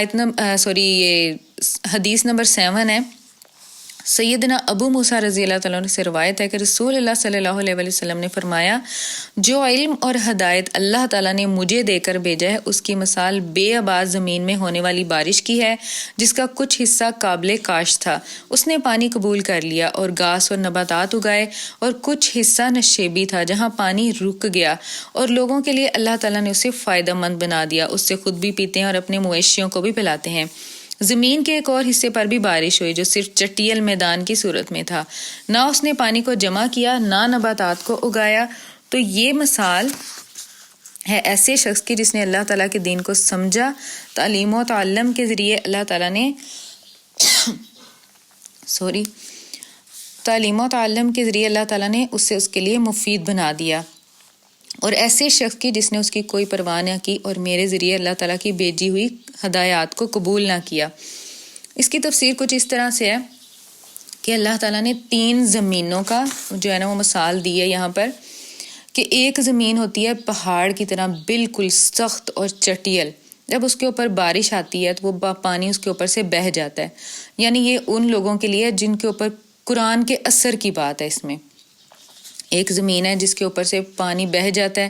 یہ حدیث نمبر 7 ہے. سیدنا ابو موسیٰ رضی اللہ تعالیٰ عنہ سے روایت ہے کہ رسول اللہ صلی اللہ علیہ وسلم نے فرمایا جو علم اور ہدایت اللہ تعالیٰ نے مجھے دے کر بھیجا ہے اس کی مثال بے آباد زمین میں ہونے والی بارش کی ہے جس کا کچھ حصہ قابل کاشت تھا، اس نے پانی قبول کر لیا اور گھاس اور نباتات اگائے، اور کچھ حصہ نشیبی تھا جہاں پانی رک گیا اور لوگوں کے لیے اللہ تعالیٰ نے اسے فائدہ مند بنا دیا، اس سے خود بھی پیتے ہیں اور اپنے مویشیوں کو بھی پلاتے ہیں. زمین کے ایک اور حصے پر بھی بارش ہوئی جو صرف چٹیل میدان کی صورت میں تھا، نہ اس نے پانی کو جمع کیا نہ نباتات کو اگایا. تو یہ مثال ہے ایسے شخص کی جس نے اللہ تعالیٰ کے دین کو سمجھا. تعلیم و تعلم کے ذریعے اللہ تعالیٰ نے تعلیم و تعلم کے ذریعے اللہ تعالیٰ نے اسے اس کے لیے مفید بنا دیا. اور ایسے شخص کی جس نے اس کی کوئی پرواہ نہ کی اور میرے ذریعے اللہ تعالیٰ کی بھیجی ہوئی ہدایات کو قبول نہ کیا. اس کی تفسیر کچھ اس طرح سے ہے کہ اللہ تعالیٰ نے 3 زمینوں کا جو ہے وہ مثال دی ہے یہاں پر، کہ ایک زمین ہوتی ہے پہاڑ کی طرح بالکل سخت اور چٹیل، جب اس کے اوپر بارش آتی ہے تو وہ پانی اس کے اوپر سے بہہ جاتا ہے. یعنی یہ ان لوگوں کے لیے جن کے اوپر قرآن کے اثر کی بات ہے. اس میں ایک زمین ہے جس کے اوپر سے پانی بہہ جاتا ہے،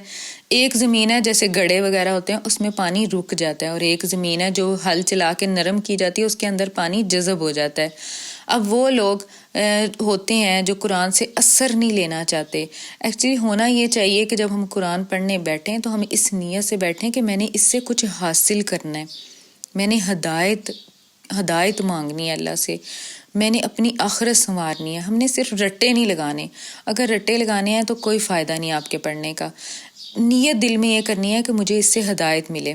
ایک زمین ہے جیسے گڑھے وغیرہ ہوتے ہیں اس میں پانی رک جاتا ہے، اور ایک زمین ہے جو ہل چلا کے نرم کی جاتی ہے اس کے اندر پانی جذب ہو جاتا ہے. اب وہ لوگ ہوتے ہیں جو قرآن سے اثر نہیں لینا چاہتے. ایکچولی ہونا یہ چاہیے کہ جب ہم قرآن پڑھنے بیٹھیں تو ہم اس نیت سے بیٹھیں کہ میں نے اس سے کچھ حاصل کرنا ہے، میں نے ہدایت مانگنی ہے اللہ سے. میں نے اپنی آخرت سنوارنی ہے. ہم نے صرف رٹے نہیں لگانے. اگر رٹے لگانے ہیں تو کوئی فائدہ نہیں آپ کے پڑھنے کا. نیت دل میں یہ کرنی ہے کہ مجھے اس سے ہدایت ملے.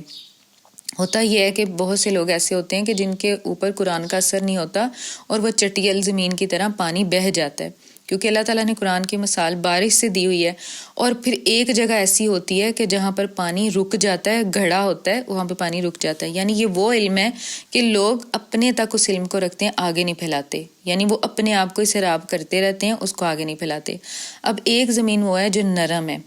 ہوتا یہ ہے کہ بہت سے لوگ ایسے ہوتے ہیں کہ جن کے اوپر قرآن کا اثر نہیں ہوتا اور وہ چٹیل زمین کی طرح پانی بہہ جاتا ہے، کیونکہ اللہ تعالیٰ نے قرآن کی مثال بارش سے دی ہوئی ہے. اور پھر ایک جگہ ایسی ہوتی ہے کہ جہاں پر پانی رک جاتا ہے، گھڑا ہوتا ہے، وہاں پہ پانی رک جاتا ہے. یعنی یہ وہ علم ہے کہ لوگ اپنے تک اس علم کو رکھتے ہیں، آگے نہیں پھیلاتے. یعنی وہ اپنے آپ کو سیراب کرتے رہتے ہیں، اس کو آگے نہیں پھیلاتے. اب ایک زمین وہ ہے جو نرم ہے،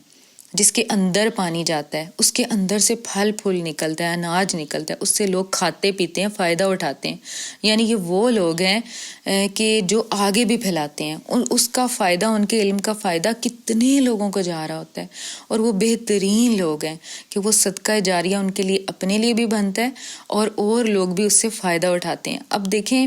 جس کے اندر پانی جاتا ہے، اس کے اندر سے پھل پھول نکلتا ہے، اناج نکلتا ہے، اس سے لوگ کھاتے پیتے ہیں، فائدہ اٹھاتے ہیں. یعنی یہ وہ لوگ ہیں کہ جو آگے بھی پھیلاتے ہیں. اس کا فائدہ، ان کے علم کا فائدہ کتنے لوگوں کو جا رہا ہوتا ہے. اور وہ بہترین لوگ ہیں کہ وہ صدقہ جاریہ ان کے لیے اپنے لیے بھی بنتا ہے اور لوگ بھی اس سے فائدہ اٹھاتے ہیں. اب دیکھیں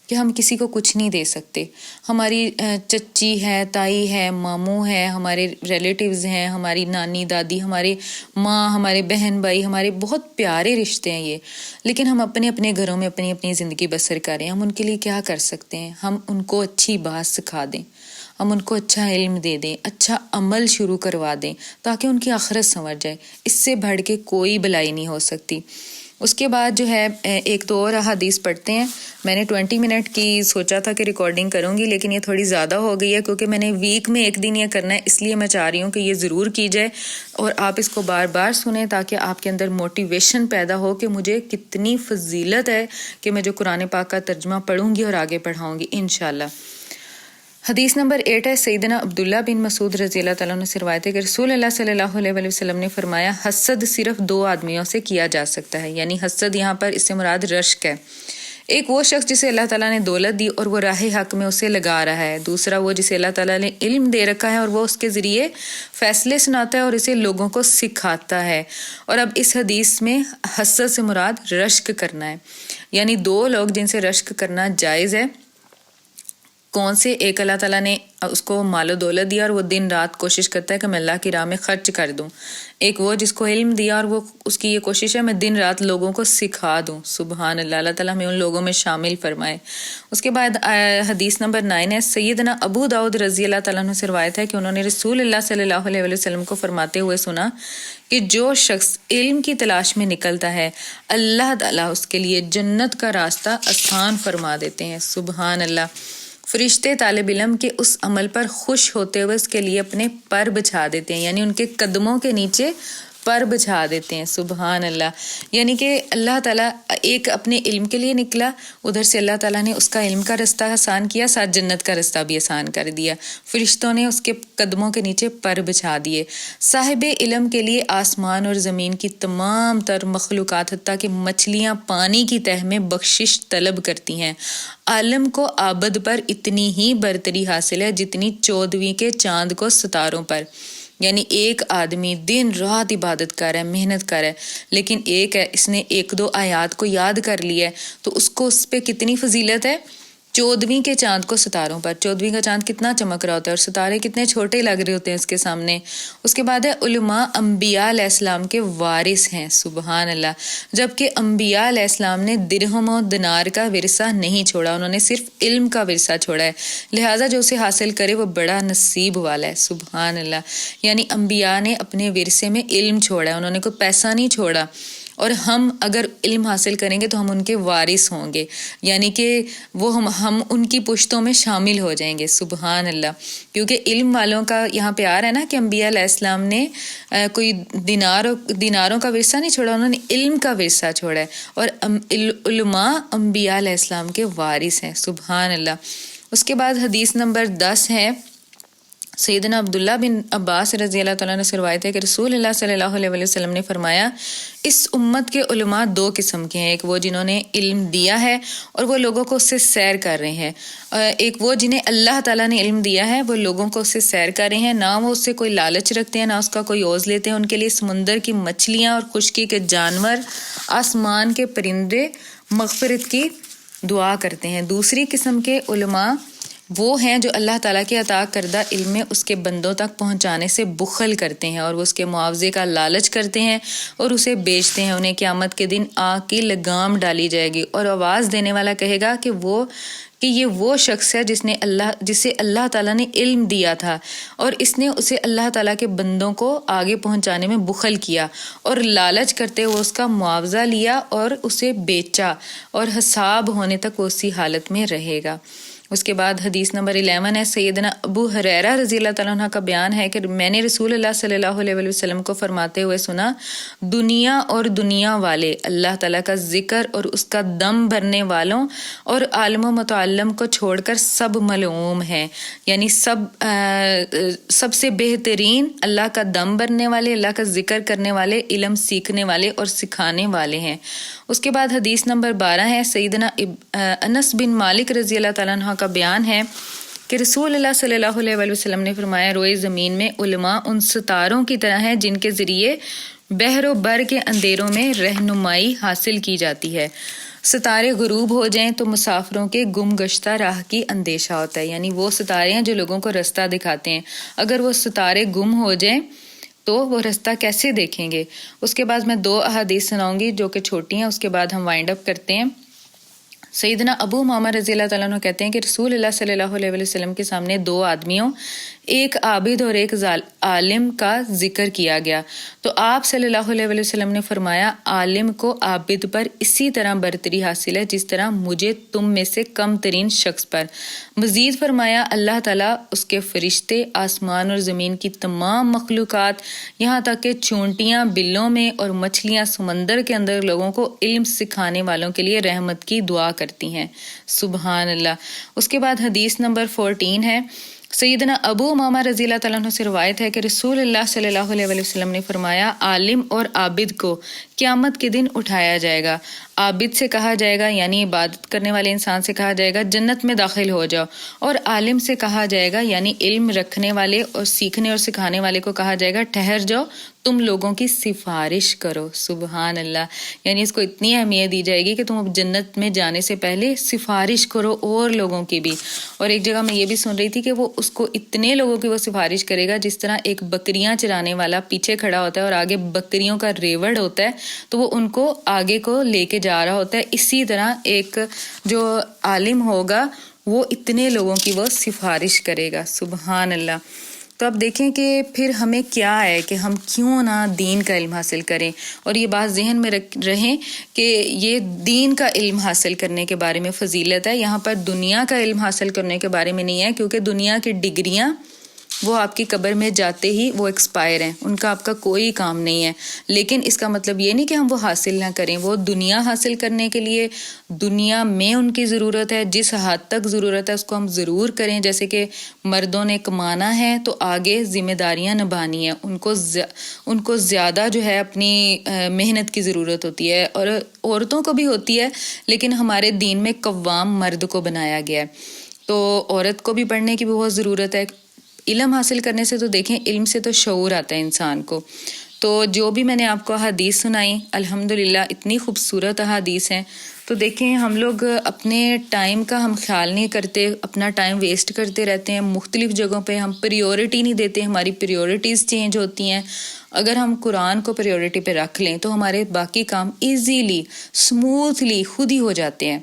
کہ ہم کسی کو کچھ نہیں دے سکتے. ہماری چچی ہے، تائی ہے، ماموں ہے، ہمارے ریلیٹیوز ہیں، ہماری نانی دادی، ہمارے ماں، ہمارے بہن بھائی، ہمارے بہت پیارے رشتے ہیں یہ. لیکن ہم اپنے اپنے گھروں میں اپنی اپنی زندگی بسر کر رہے ہیں. ہم ان کے لیے کیا کر سکتے ہیں؟ ہم ان کو اچھی بات سکھا دیں، ہم ان کو اچھا علم دے دیں، اچھا عمل شروع کروا دیں تاکہ ان کی آخرت سنور جائے. اس سے بڑھ کے کوئی بلائی نہیں ہو سکتی. اس کے بعد جو ہے ایک دو اور حدیث پڑھتے ہیں. میں نے 20 منٹ کی سوچا تھا کہ ریکارڈنگ کروں گی، لیکن یہ تھوڑی زیادہ ہو گئی ہے کیونکہ میں نے ویک میں ایک دن یہ کرنا ہے. اس لیے میں چاہ رہی ہوں کہ یہ ضرور کی جائے اور آپ اس کو بار بار سنیں تاکہ آپ کے اندر موٹیویشن پیدا ہو کہ مجھے کتنی فضیلت ہے کہ میں جو قرآن پاک کا ترجمہ پڑھوں گی اور آگے پڑھاؤں گی انشاءاللہ. حدیث نمبر 8 ہے. سیدنا عبداللہ بن مسعود رضی اللہ تعالیٰ عنہ سے روایت ہے کہ رسول اللہ صلی اللہ علیہ وسلم نے فرمایا، حسد صرف 2 آدمیوں سے کیا جا سکتا ہے. یعنی حسد یہاں پر اس سے مراد رشک ہے. ایک وہ شخص جسے اللہ تعالیٰ نے دولت دی اور وہ راہ حق میں اسے لگا رہا ہے. دوسرا وہ جسے اللہ تعالیٰ نے علم دے رکھا ہے اور وہ اس کے ذریعے فیصلے سناتا ہے اور اسے لوگوں کو سکھاتا ہے. اور اب اس حدیث میں حسد سے مراد رشک کرنا ہے. یعنی 2 لوگ جن سے رشک کرنا جائز ہے. کون سے؟ ایک اللہ تعالیٰ نے اس کو مال و دولت دیا اور وہ دن رات کوشش کرتا ہے کہ میں اللہ کی راہ میں خرچ کر دوں. ایک وہ جس کو علم دیا اور وہ اس کی یہ کوشش ہے میں دن رات لوگوں کو سکھا دوں. سبحان اللہ، اللہ تعالیٰ ہمیں ان لوگوں میں شامل فرمائے. اس کے بعد حدیث نمبر 9 ہے. سیدنا ابو داؤد رضی اللہ تعالیٰ عنہ سے روایت ہے کہ انہوں نے رسول اللہ صلی اللہ علیہ وسلم کو فرماتے ہوئے سنا کہ جو شخص علم کی تلاش میں نکلتا ہے اللہ تعالیٰ اس کے لیے جنت کا راستہ آسان فرما دیتے ہیں. سبحان اللہ. فرشتے طالب علم کے اس عمل پر خوش ہوتے ہوئے اس کے لیے اپنے پر بچھا دیتے ہیں. یعنی ان کے قدموں کے نیچے پر بچھا دیتے ہیں. سبحان اللہ. یعنی کہ اللہ تعالیٰ ایک اپنے علم کے لیے نکلا، ادھر سے اللہ تعالیٰ نے اس کا علم کا رستہ آسان کیا، ساتھ جنت کا رستہ بھی آسان کر دیا. فرشتوں نے اس کے قدموں کے نیچے پر بچھا دیے. صاحب علم کے لیے آسمان اور زمین کی تمام تر مخلوقات حتیٰ کہ مچھلیاں پانی کی تہ میں بخشش طلب کرتی ہیں. عالم کو عابد پر اتنی ہی برتری حاصل ہے جتنی 14ویں کے چاند کو ستاروں پر. یعنی ایک آدمی دن رات عبادت کر رہا ہے، محنت کر رہا ہے، لیکن ایک ہے اس نے 1-2 آیات کو یاد کر لیا ہے تو اس کو اس پہ کتنی فضیلت ہے. 14ویں کے چاند کو ستاروں پر. 14ویں کا چاند کتنا چمک رہا ہوتا ہے اور ستارے کتنے چھوٹے لگ رہے ہوتے ہیں اس کے سامنے. اس کے بعد ہے علماء انبیاء علیہ السلام کے وارث ہیں. سبحان اللہ. جبکہ انبیاء علیہ السلام نے درہم و دینار کا ورثہ نہیں چھوڑا، انہوں نے صرف علم کا ورثہ چھوڑا ہے. لہٰذا جو اسے حاصل کرے وہ بڑا نصیب والا ہے. سبحان اللہ. یعنی انبیاء نے اپنے ورثے میں علم چھوڑا ہے، انہوں نے کوئی پیسہ نہیں چھوڑا. اور ہم اگر علم حاصل کریں گے تو ہم ان کے وارث ہوں گے، یعنی کہ وہ ہم ان کی پشتوں میں شامل ہو جائیں گے. سبحان اللہ. کیونکہ علم والوں کا یہاں پہ آ رہا ہے نا کہ انبیاء علیہ السلام نے کوئی دیناروں کا ورثہ نہیں چھوڑا، انہوں نے علم کا ورثہ چھوڑا ہے. اور علماء انبیاء علیہ السلام کے وارث ہیں. سبحان اللہ. اس کے بعد حدیث نمبر 10 ہے. سیدنا عبداللہ بن عباس رضی اللہ تعالیٰ عنہ سے روایت ہے کہ رسول اللہ صلی اللہ علیہ وسلم نے فرمایا، اس امت کے علماء 2 قسم کے ہیں. ایک وہ جنہوں نے علم دیا ہے اور وہ لوگوں کو اس سے سیر کر رہے ہیں. ایک وہ جنہیں اللہ تعالیٰ نے علم دیا ہے، وہ لوگوں کو اس سے سیر کر رہے ہیں، نہ وہ اس سے کوئی لالچ رکھتے ہیں نہ اس کا کوئی عوض لیتے ہیں. ان کے لیے سمندر کی مچھلیاں اور خشکی کے جانور، آسمان کے پرندے مغفرت کی دعا کرتے ہیں. دوسری قسم کے علماء وہ ہیں جو اللہ تعالیٰ کے عطا کردہ علم میں اس کے بندوں تک پہنچانے سے بخل کرتے ہیں اور وہ اس کے معاوضے کا لالچ کرتے ہیں اور اسے بیچتے ہیں. انہیں قیامت کے دن آگ کی لگام ڈالی جائے گی اور آواز دینے والا کہے گا کہ یہ وہ شخص ہے جسے اللہ تعالیٰ نے علم دیا تھا اور اس نے اسے اللہ تعالیٰ کے بندوں کو آگے پہنچانے میں بخل کیا اور لالچ کرتے ہوئے اس کا معاوضہ لیا اور اسے بیچا اور حساب ہونے تک وہ اسی حالت میں رہے گا. اس کے بعد حدیث نمبر 11 ہے. سیدنا ابو ہریرہ رضی اللہ تعالیٰ عنہ کا بیان ہے کہ میں نے رسول اللہ صلی اللہ علیہ وسلم کو فرماتے ہوئے سنا، دنیا اور دنیا والے اللہ تعالیٰ کا ذکر اور اس کا دم بھرنے والوں اور عالم و متعلم کو چھوڑ کر سب ملعون ہیں. یعنی سب سے بہترین اللہ کا دم بھرنے والے، اللہ کا ذکر کرنے والے، علم سیکھنے والے اور سکھانے والے ہیں. اس کے بعد حدیث نمبر 12 ہے. سیدنا انس بن مالک رضی اللہ تعالیٰ عنہ کا بیان ہے کہ رسول اللہ صلی اللہ علیہ وسلم نے فرمایا، روئے زمین میں علماء ان ستاروں کی طرح ہیں جن کے ذریعے بحر و بر کے اندھیروں میں رہنمائی حاصل کی جاتی ہے. ستارے غروب ہو جائیں تو مسافروں کے گم گشتہ راہ کی اندیشہ ہوتا ہے. یعنی وہ ستارے ہیں جو لوگوں کو رستہ دکھاتے ہیں، اگر وہ ستارے گم ہو جائیں تو وہ رستہ کیسے دیکھیں گے. اس کے بعد میں 2 احادیث سناؤں گی جو کہ چھوٹی ہیں، اس کے بعد ہم وائنڈ اپ کرتے ہیں. سیدنا ابو امامہ رضی اللہ تعالیٰ عنہ کہتے ہیں کہ رسول اللہ صلی اللہ علیہ وسلم کے سامنے 2 آدمیوں، ایک عابد اور ایک عالم کا ذکر کیا گیا تو آپ صلی اللہ علیہ وسلم نے فرمایا، عالم کو عابد پر اسی طرح برتری حاصل ہے جس طرح مجھے تم میں سے کم ترین شخص پر. مزید فرمایا، اللہ تعالیٰ، اس کے فرشتے، آسمان اور زمین کی تمام مخلوقات، یہاں تک کہ چونٹیاں بلوں میں اور مچھلیاں سمندر کے اندر لوگوں کو علم سکھانے والوں کے لیے رحمت کی دعا کرتی ہیں. سبحان اللہ. اس کے بعد حدیث نمبر 14 ہے. سیدنا ابو امامہ رضی اللہ تعالیٰ عنہ سے روایت ہے کہ رسول اللہ صلی اللہ علیہ وسلم نے فرمایا، عالم اور عابد کو قیامت کے دن اٹھایا جائے گا. عابد سے کہا جائے گا، یعنی عبادت کرنے والے انسان سے کہا جائے گا، جنت میں داخل ہو جاؤ، اور عالم سے کہا جائے گا، یعنی علم رکھنے والے اور سیکھنے اور سکھانے والے کو کہا جائے گا، ٹھہر جاؤ، تم لوگوں کی سفارش کرو. سبحان اللہ. یعنی اس کو اتنی اہمیت دی جائے گی کہ تم اب جنت میں جانے سے پہلے سفارش کرو اور لوگوں کی بھی. اور ایک جگہ میں یہ بھی سن رہی تھی کہ وہ اس کو اتنے لوگوں کی وہ سفارش کرے گا جس طرح ایک بکریاں چرانے والا پیچھے کھڑا ہوتا ہے اور آگے بکریوں کا ریوڑ ہوتا ہے تو وہ ان کو آگے کو لے کے جا رہا ہوتا ہے. اسی طرح ایک جو عالم ہوگا وہ اتنے لوگوں کی وہ سفارش کرے گا. سبحان اللہ. تو اب دیکھیں کہ پھر ہمیں کیا ہے کہ ہم کیوں نہ دین کا علم حاصل کریں، اور یہ بات ذہن میں رہیں کہ یہ دین کا علم حاصل کرنے کے بارے میں فضیلت ہے. یہاں پر دنیا کا علم حاصل کرنے کے بارے میں نہیں ہے، کیونکہ دنیا کی ڈگریاں وہ آپ کی قبر میں جاتے ہی وہ ایکسپائر ہیں، ان کا آپ کا کوئی کام نہیں ہے. لیکن اس کا مطلب یہ نہیں کہ ہم وہ حاصل نہ کریں. وہ دنیا حاصل کرنے کے لیے دنیا میں ان کی ضرورت ہے، جس حد تک ضرورت ہے اس کو ہم ضرور کریں. جیسے کہ مردوں نے کمانا ہے تو آگے ذمہ داریاں نبھانی ہیں، ان کو زیادہ جو ہے اپنی محنت کی ضرورت ہوتی ہے، اور عورتوں کو بھی ہوتی ہے، لیکن ہمارے دین میں قوام مرد کو بنایا گیا ہے. تو عورت کو بھی پڑھنے کی بہت ضرورت ہے. علم حاصل کرنے سے تو دیکھیں، علم سے تو شعور آتا ہے انسان کو. تو جو بھی میں نے آپ کو احادیث سنائی الحمدللہ اتنی خوبصورت احادیث ہیں. تو دیکھیں ہم لوگ اپنے ٹائم کا ہم خیال نہیں کرتے، اپنا ٹائم ویسٹ کرتے رہتے ہیں مختلف جگہوں پہ، ہم پریورٹی نہیں دیتے، ہماری پریورٹیز چینج ہوتی ہیں. اگر ہم قرآن کو پریورٹی پہ رکھ لیں تو ہمارے باقی کام ایزیلی اسموتھلی خود ہی ہو جاتے ہیں.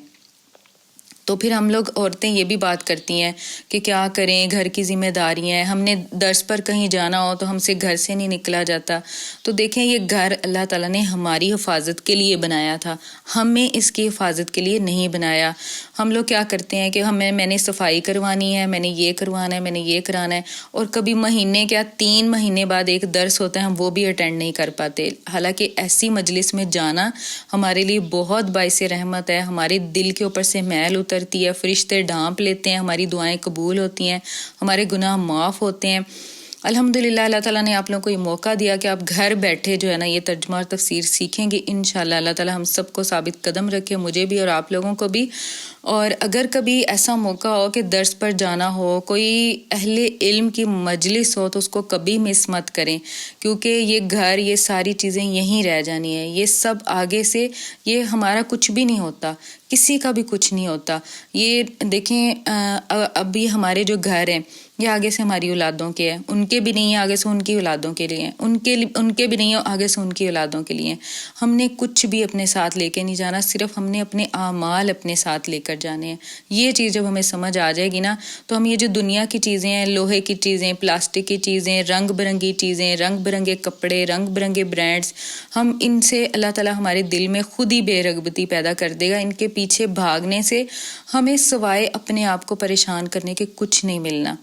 تو پھر ہم لوگ عورتیں یہ بھی بات کرتی ہیں کہ کیا کریں، گھر کی ذمہ داریاں ہیں، ہم نے درس پر کہیں جانا ہو تو ہم سے گھر سے نہیں نکلا جاتا. تو دیکھیں یہ گھر اللہ تعالیٰ نے ہماری حفاظت کے لیے بنایا تھا، ہمیں اس کی حفاظت کے لیے نہیں بنایا. ہم لوگ کیا کرتے ہیں کہ میں نے صفائی کروانی ہے، میں نے یہ کروانا ہے، میں نے یہ کرانا ہے، اور کبھی مہینے 3 مہینے بعد ایک درس ہوتا ہے ہم وہ بھی اٹینڈ نہیں کر پاتے. حالانکہ ایسی مجلس میں جانا ہمارے لیے بہت باعث رحمت ہے. ہمارے دل کے اوپر سے میل اترتی ہے، فرشتے ڈھانپ لیتے ہیں، ہماری دعائیں قبول ہوتی ہیں، ہمارے گناہ معاف ہوتے ہیں. الحمدللہ اللہ تعالیٰ نے آپ لوگوں کو یہ موقع دیا کہ آپ گھر بیٹھے جو ہے نا یہ ترجمہ اور تفسیر سیکھیں گے. انشاءاللہ اللہ تعالیٰ ہم سب کو ثابت قدم رکھے، مجھے بھی اور آپ لوگوں کو بھی. اور اگر کبھی ایسا موقع ہو کہ درس پر جانا ہو، کوئی اہل علم کی مجلس ہو، تو اس کو کبھی مس مت کریں، کیونکہ یہ گھر، یہ ساری چیزیں یہیں رہ جانی ہیں. یہ سب آگے سے یہ ہمارا کچھ بھی نہیں ہوتا. کسی کا بھی کچھ نہیں ہوتا. یہ دیکھیں ابھی ہمارے جو گھر ہیں یہ آگے سے ہماری اولادوں کے ہیں، ان کے بھی نہیں ہیں، آگے سے ان کی اولادوں کے لیے ہیں، ان کے بھی نہیں ہیں، آگے سے ان کی اولادوں کے لیے ہیں. ہم نے کچھ بھی اپنے ساتھ لے کے نہیں جانا، صرف ہم نے اپنے اعمال اپنے ساتھ لے کر جانے ہیں. یہ چیز جب ہمیں سمجھ آ جائے گی نا تو ہم یہ جو دنیا کی چیزیں ہیں، لوہے کی چیزیں، پلاسٹک کی چیزیں، رنگ برنگی چیزیں، رنگ برنگے کپڑے، رنگ برنگے برانڈز، ہم ان سے اللہ تعالیٰ ہمارے دل میں خود ہی بے رغبتی پیدا کر دے گا. ان کے پیچھے بھاگنے سے ہمیں سوائے اپنے آپ کو پریشان کرنے کے کچھ نہیں ملنا.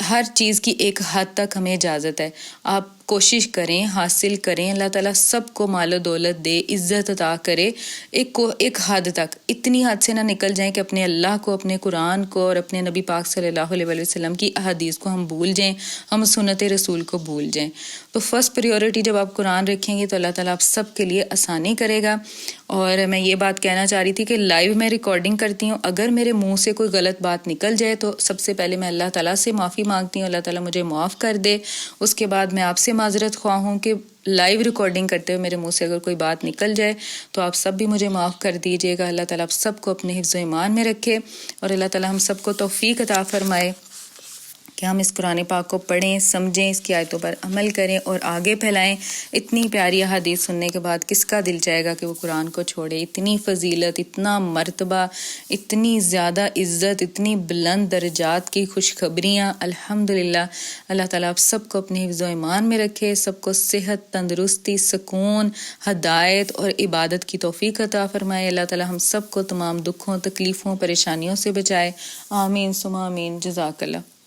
ہر چیز کی ایک حد تک ہمیں اجازت ہے. آپ کوشش کریں، حاصل کریں، اللہ تعالیٰ سب کو مال و دولت دے، عزت عطا کرے، ایک حد تک. اتنی حد سے نہ نکل جائیں کہ اپنے اللہ کو، اپنے قرآن کو اور اپنے نبی پاک صلی اللہ علیہ وسلم کی احادیث کو ہم بھول جائیں، ہم سنت رسول کو بھول جائیں. تو فرسٹ پریورٹی جب آپ قرآن رکھیں گے تو اللہ تعالیٰ آپ سب کے لیے آسانی کرے گا. اور میں یہ بات کہنا چاہ رہی تھی کہ لائیو میں ریکارڈنگ کرتی ہوں، اگر میرے منہ سے کوئی غلط بات نکل جائے تو سب سے پہلے میں اللہ تعالیٰ سے معافی مانگتی ہوں، اللہ تعالیٰ مجھے معاف کر دے. اس کے بعد میں آپ سے معذرت خواہ ہوں کہ لائیو ریکارڈنگ کرتے ہوئے میرے منہ سے اگر کوئی بات نکل جائے تو آپ سب بھی مجھے معاف کر دیجیے گا. اللہ تعالیٰ آپ سب کو اپنے حفظ و ایمان میں رکھے اور اللہ تعالیٰ ہم سب کو توفیق عطا فرمائے کہ ہم اس قرآن پاک کو پڑھیں، سمجھیں، اس کی آیتوں پر عمل کریں اور آگے پھیلائیں. اتنی پیاری احادیث سننے کے بعد کس کا دل چاہے گا کہ وہ قرآن کو چھوڑے؟ اتنی فضیلت، اتنا مرتبہ، اتنی زیادہ عزت، اتنی بلند درجات کی خوشخبریاں. الحمدللہ اللہ تعالیٰ آپ سب کو اپنے حفظ و ایمان میں رکھے، سب کو صحت، تندرستی، سکون، ہدایت اور عبادت کی توفیق عطا فرمائے. اللہ تعالیٰ ہم سب کو تمام دکھوں، تکلیفوں، پریشانیوں سے بچائے. آمین ثم آمین. جزاک اللہ.